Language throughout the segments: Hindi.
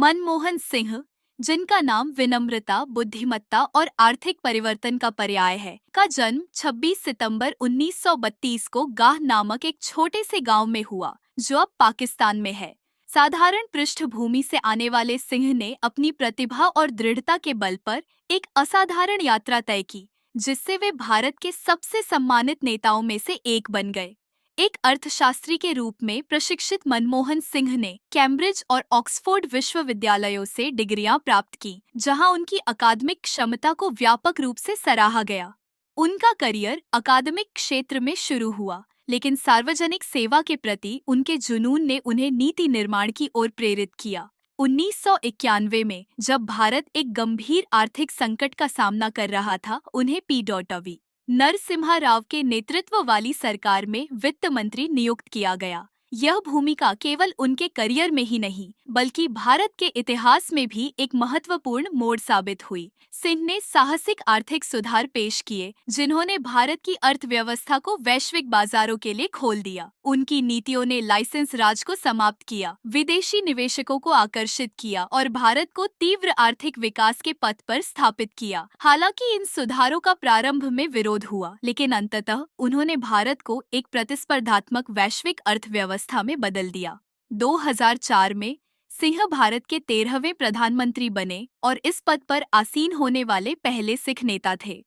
मनमोहन सिंह, जिनका नाम विनम्रता, बुद्धिमत्ता और आर्थिक परिवर्तन का पर्याय है, का जन्म 26 सितंबर 1932 को गाह नामक एक छोटे से गांव में हुआ, जो अब पाकिस्तान में है। साधारण पृष्ठभूमि से आने वाले सिंह ने अपनी प्रतिभा और दृढ़ता के बल पर एक असाधारण यात्रा तय की, जिससे वे भारत के सबसे सम्मानित नेताओं में से एक बन गए। एक अर्थशास्त्री के रूप में प्रशिक्षित मनमोहन सिंह ने कैम्ब्रिज और ऑक्सफोर्ड विश्वविद्यालयों से डिग्रियां प्राप्त की, जहां उनकी अकादमिक क्षमता को व्यापक रूप से सराहा गया। उनका करियर अकादमिक क्षेत्र में शुरू हुआ, लेकिन सार्वजनिक सेवा के प्रति उनके जुनून ने उन्हें नीति निर्माण की ओर प्रेरित किया। 1991 में जब भारत एक गंभीर आर्थिक संकट का सामना कर रहा था, उन्हें पी. नरसिम्हा राव के नेतृत्व वाली सरकार में वित्त मंत्री नियुक्त किया गया। यह भूमिका केवल उनके करियर में ही नहीं, बल्कि भारत के इतिहास में भी एक महत्वपूर्ण मोड़ साबित हुई। सिंह ने साहसिक आर्थिक सुधार पेश किए, जिन्होंने भारत की अर्थव्यवस्था को वैश्विक बाजारों के लिए खोल दिया। उनकी नीतियों ने लाइसेंस राज को समाप्त किया, विदेशी निवेशकों को आकर्षित किया और भारत को तीव्र आर्थिक विकास के पथ पर स्थापित किया। हालांकि इन सुधारों का प्रारंभ में विरोध हुआ, लेकिन अंततः उन्होंने भारत को एक प्रतिस्पर्धात्मक वैश्विक अर्थव्यवस्था में बदल दिया। 2004 में सिंह भारत के 13वें प्रधानमंत्री बने और इस पद पर आसीन होने वाले पहले सिख नेता थे।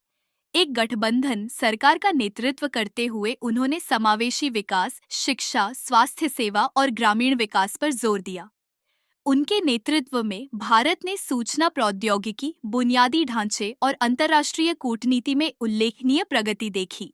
एक गठबंधन सरकार का नेतृत्व करते हुए उन्होंने समावेशी विकास, शिक्षा, स्वास्थ्य सेवा और ग्रामीण विकास पर जोर दिया। उनके नेतृत्व में भारत ने सूचना प्रौद्योगिकी, बुनियादी ढांचे और अंतर्राष्ट्रीय कूटनीति में उल्लेखनीय प्रगति देखी।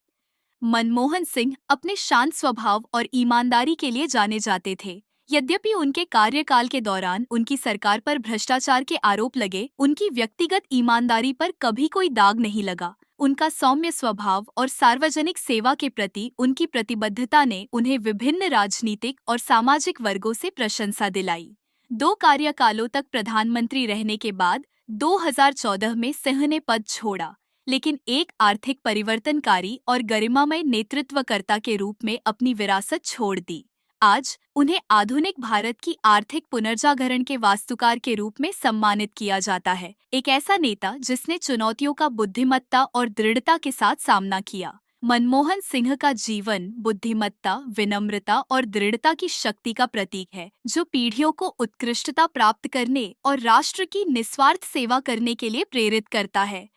मनमोहन सिंह अपने शांत स्वभाव और ईमानदारी के लिए जाने जाते थे। यद्यपि उनके कार्यकाल के दौरान उनकी सरकार पर भ्रष्टाचार के आरोप लगे, उनकी व्यक्तिगत ईमानदारी पर कभी कोई दाग नहीं लगा। उनका सौम्य स्वभाव और सार्वजनिक सेवा के प्रति उनकी प्रतिबद्धता ने उन्हें विभिन्न राजनीतिक और सामाजिक वर्गों से प्रशंसा दिलाई। 2 कार्यकालों तक प्रधानमंत्री रहने के बाद 2014 में सिंह ने पद छोड़ा, लेकिन एक आर्थिक परिवर्तनकारी और गरिमामय नेतृत्वकर्ता के रूप में अपनी विरासत छोड़ दी। आज उन्हें आधुनिक भारत की आर्थिक पुनर्जागरण के वास्तुकार के रूप में सम्मानित किया जाता है, एक ऐसा नेता जिसने चुनौतियों का बुद्धिमत्ता और दृढ़ता के साथ सामना किया। मनमोहन सिंह का जीवन बुद्धिमत्ता, विनम्रता और दृढ़ता की शक्ति का प्रतीक है, जो पीढ़ियों को उत्कृष्टता प्राप्त करने और राष्ट्र की निस्वार्थ सेवा करने के लिए प्रेरित करता है।